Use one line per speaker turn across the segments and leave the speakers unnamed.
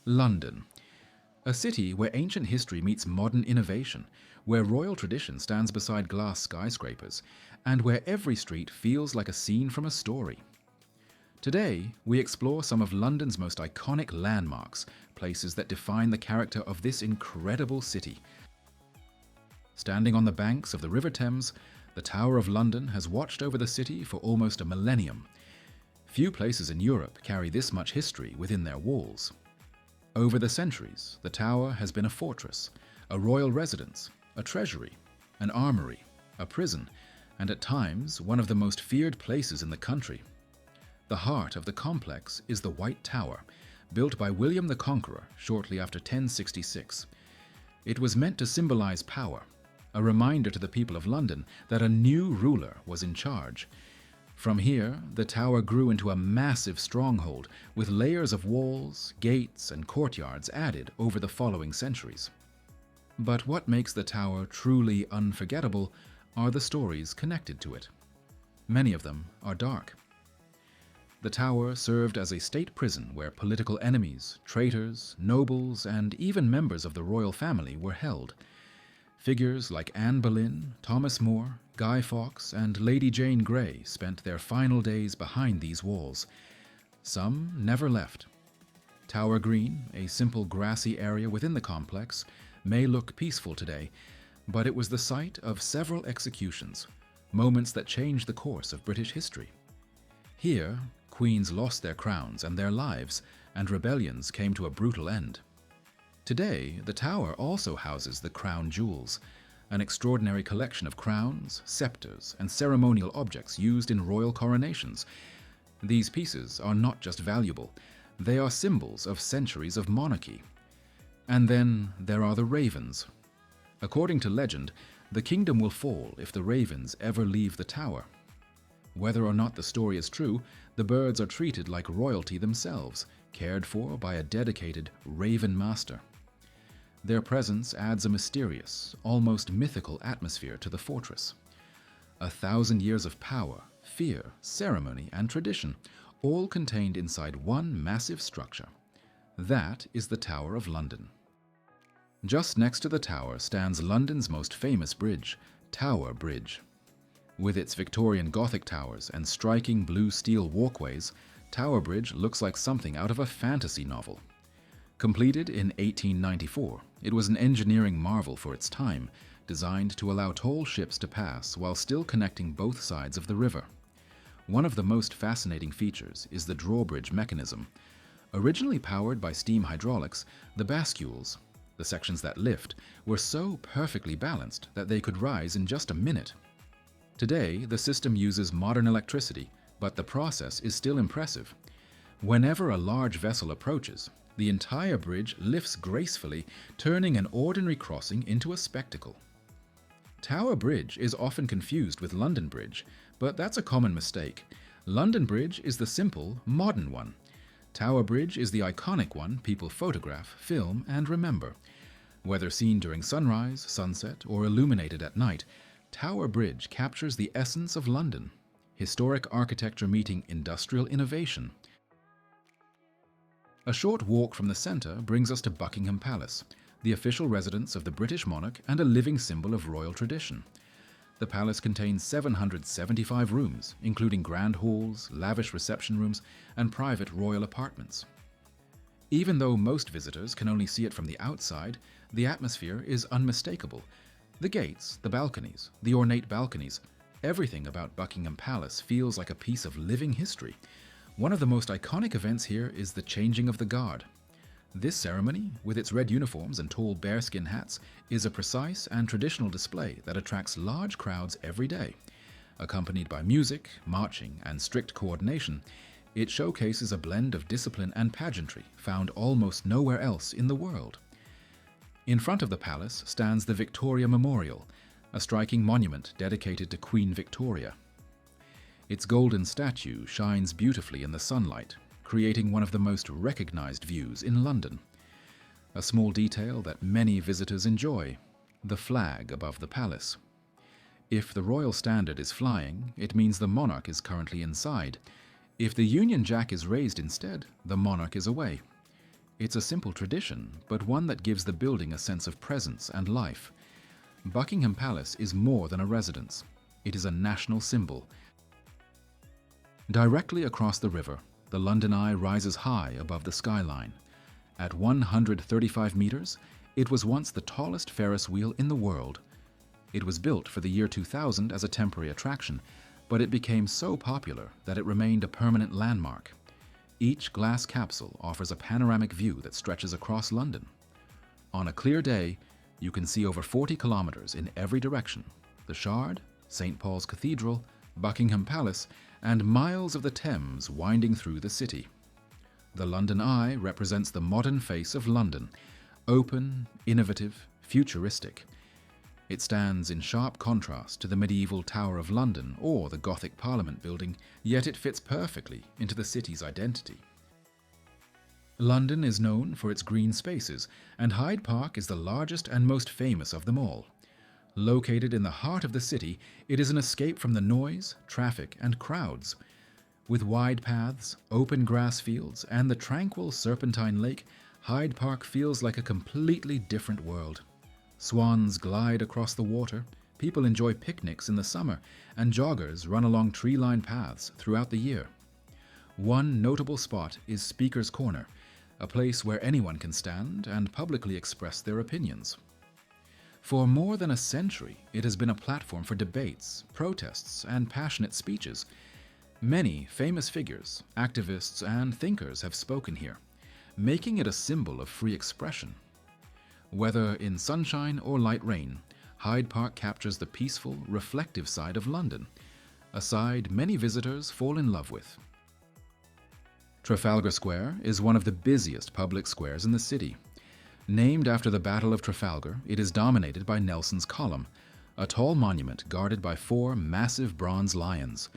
London, a city where ancient history meets modern innovation, where royal tradition stands beside glass skyscrapers, and where every street feels like a scene from a story. Today, we explore some of London's most iconic landmarks, places that define the character of this incredible city. Standing on the banks of the River Thames, the Tower of London has watched over the city for almost a millennium. Few places in Europe carry this much history within their walls. Over the centuries, the Tower has been a fortress, a royal residence, a treasury, an armory, a prison, and at times one of the most feared places in the country. The heart of the complex is the White Tower, built by William the Conqueror shortly after 1066. It was meant to symbolize power, a reminder to the people of London that a new ruler was in charge. From here, the tower grew into a massive stronghold with layers of walls, gates, and courtyards added over the following centuries. But what makes the tower truly unforgettable are the stories connected to it. Many of them are dark. The tower served as a state prison where political enemies, traitors, nobles, and even members of the royal family were held. Figures like Anne Boleyn, Thomas More, Guy Fawkes, and Lady Jane Grey spent their final days behind these walls. Some never left. Tower Green, a simple grassy area within the complex, may look peaceful today, but it was the site of several executions, moments that changed the course of British history. Here, queens lost their crowns and their lives, and rebellions came to a brutal end. Today, the tower also houses the crown jewels, an extraordinary collection of crowns, scepters, and ceremonial objects used in royal coronations. These pieces are not just valuable, they are symbols of centuries of monarchy. And then there are the ravens. According to legend, the kingdom will fall if the ravens ever leave the tower. Whether or not the story is true, the birds are treated like royalty themselves, cared for by a dedicated raven master. Their presence adds a mysterious, almost mythical atmosphere to the fortress. 1,000 years of power, fear, ceremony, and tradition, all contained inside one massive structure. That is the Tower of London. Just next to the tower stands London's most famous bridge, Tower Bridge. With its Victorian Gothic towers and striking blue steel walkways, Tower Bridge looks like something out of a fantasy novel. Completed in 1894, it was an engineering marvel for its time, designed to allow tall ships to pass while still connecting both sides of the river. One of the most fascinating features is the drawbridge mechanism. Originally powered by steam hydraulics, the bascules, the sections that lift, were so perfectly balanced that they could rise in just a minute. Today, the system uses modern electricity, but the process is still impressive. Whenever a large vessel approaches, the entire bridge lifts gracefully, turning an ordinary crossing into a spectacle. Tower Bridge is often confused with London Bridge, but that's a common mistake. London Bridge is the simple, modern one. Tower Bridge is the iconic one people photograph, film, and remember. Whether seen during sunrise, sunset, or illuminated at night, Tower Bridge captures the essence of London, historic architecture meeting industrial innovation. A short walk from the centre brings us to Buckingham Palace, the official residence of the British monarch and a living symbol of royal tradition. The palace contains 775 rooms, including grand halls, lavish reception rooms, and private royal apartments. Even though most visitors can only see it from the outside, the atmosphere is unmistakable. The gates, the balconies, the ornate balconies, everything about Buckingham Palace feels like a piece of living history. One of the most iconic events here is the changing of the guard. This ceremony, with its red uniforms and tall bearskin hats, is a precise and traditional display that attracts large crowds every day. Accompanied by music, marching, and strict coordination, it showcases a blend of discipline and pageantry found almost nowhere else in the world. In front of the palace stands the Victoria Memorial, a striking monument dedicated to Queen Victoria. Its golden statue shines beautifully in the sunlight, creating one of the most recognized views in London. A small detail that many visitors enjoy, the flag above the palace. If the royal standard is flying, it means the monarch is currently inside. If the Union Jack is raised instead, the monarch is away. It's a simple tradition, but one that gives the building a sense of presence and life. Buckingham Palace is more than a residence. It is a national symbol. Directly across the river, the London Eye rises high above the skyline. At 135 meters, it was once the tallest Ferris wheel in the world. It was built for the year 2000 as a temporary attraction, but it became so popular that it remained a permanent landmark. Each glass capsule offers a panoramic view that stretches across London. On a clear day, you can see over 40 kilometers in every direction: the Shard, St. Paul's Cathedral, Buckingham Palace, and miles of the Thames winding through the city. The London Eye represents the modern face of London, open, innovative, futuristic. It stands in sharp contrast to the medieval Tower of London or the Gothic Parliament building, yet it fits perfectly into the city's identity. London is known for its green spaces, and Hyde Park is the largest and most famous of them all. Located in the heart of the city, it is an escape from the noise, traffic, and crowds. With wide paths, open grass fields, and the tranquil Serpentine Lake, Hyde Park feels like a completely different world. Swans glide across the water, people enjoy picnics in the summer, and joggers run along tree-lined paths throughout the year. One notable spot is Speaker's Corner, a place where anyone can stand and publicly express their opinions. For more than a century, it has been a platform for debates, protests, and passionate speeches. Many famous figures, activists, and thinkers have spoken here, making it a symbol of free expression. Whether in sunshine or light rain, Hyde Park captures the peaceful, reflective side of London, a side many visitors fall in love with. Trafalgar Square is one of the busiest public squares in the city. Named after the Battle of Trafalgar, it is dominated by Nelson's Column, a tall monument guarded by 4 massive bronze lions.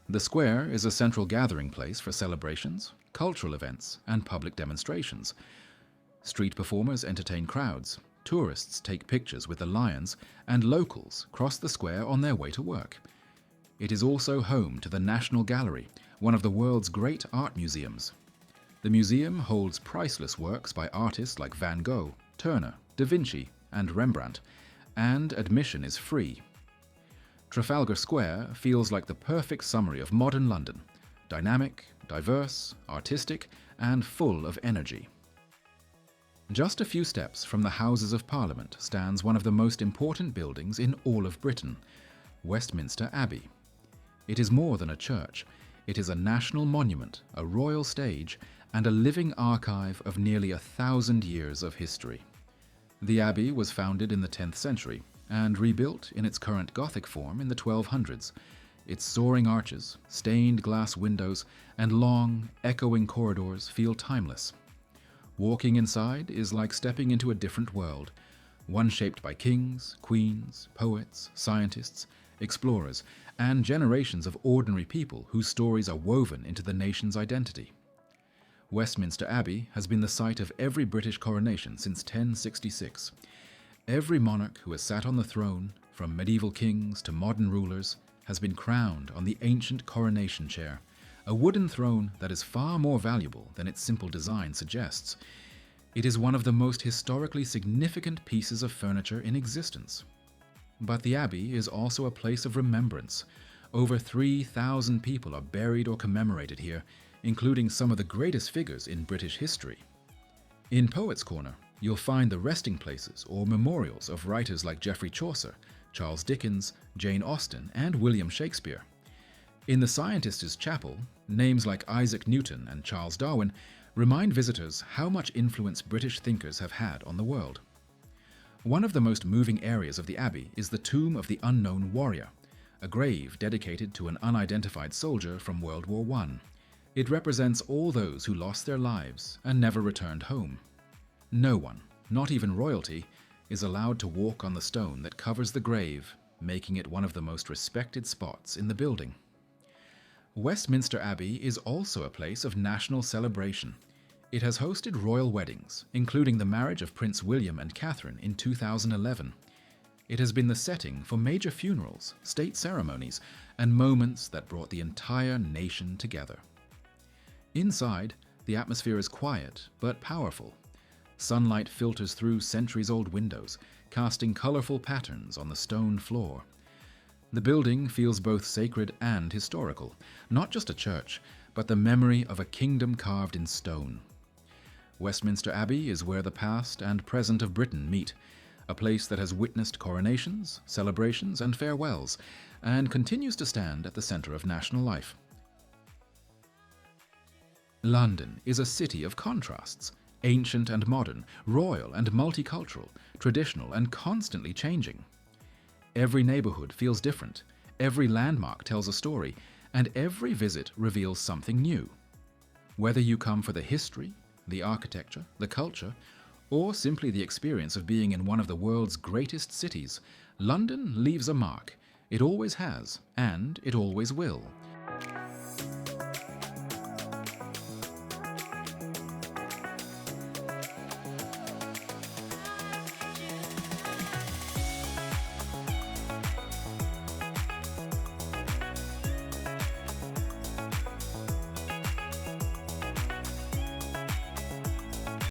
The square is a central gathering place for celebrations, cultural events, and public demonstrations. Street performers entertain crowds, tourists take pictures with the lions, and locals cross the square on their way to work. It is also home to the National Gallery, one of the world's great art museums. The museum holds priceless works by artists like Van Gogh, Turner, Da Vinci, and Rembrandt, and admission is free. Trafalgar Square feels like the perfect summary of modern London: dynamic, diverse, artistic, and full of energy. Just a few steps from the Houses of Parliament stands one of the most important buildings in all of Britain, Westminster Abbey. It is more than a church. It is a national monument, a royal stage, and a living archive of nearly 1,000 years of history. The Abbey was founded in the 10th century and rebuilt in its current Gothic form in the 1200s. Its soaring arches, stained glass windows, and long, echoing corridors feel timeless. Walking inside is like stepping into a different world, one shaped by kings, queens, poets, scientists, explorers, and generations of ordinary people whose stories are woven into the nation's identity. Westminster Abbey has been the site of every British coronation since 1066. Every monarch who has sat on the throne, from medieval kings to modern rulers, has been crowned on the ancient coronation chair, a wooden throne that is far more valuable than its simple design suggests. It is one of the most historically significant pieces of furniture in existence. But the Abbey is also a place of remembrance. Over 3,000 people are buried or commemorated here, including some of the greatest figures in British history. In Poets' Corner, you'll find the resting places or memorials of writers like Geoffrey Chaucer, Charles Dickens, Jane Austen, and William Shakespeare. In the Scientists' Chapel, names like Isaac Newton and Charles Darwin remind visitors how much influence British thinkers have had on the world. One of the most moving areas of the Abbey is the Tomb of the Unknown Warrior, a grave dedicated to an unidentified soldier from World War I. It represents all those who lost their lives and never returned home. No one, not even royalty, is allowed to walk on the stone that covers the grave, making it one of the most respected spots in the building. Westminster Abbey is also a place of national celebration. It has hosted royal weddings, including the marriage of Prince William and Catherine in 2011. It has been the setting for major funerals, state ceremonies, and moments that brought the entire nation together. Inside, The atmosphere is quiet but powerful. Sunlight filters through centuries-old windows, casting colorful patterns on the stone floor. The building feels both sacred and historical, not just a church, but the memory of a kingdom carved in stone. Westminster Abbey is where the past and present of Britain meet, a place that has witnessed coronations, celebrations, and farewells, and continues to stand at the center of national life. London is a city of contrasts, ancient and modern, royal and multicultural, traditional and constantly changing. Every neighborhood feels different, every landmark tells a story, and every visit reveals something new. Whether you come for the history, the architecture, the culture, or simply the experience of being in one of the world's greatest cities, London leaves a mark. It always has, and it always will.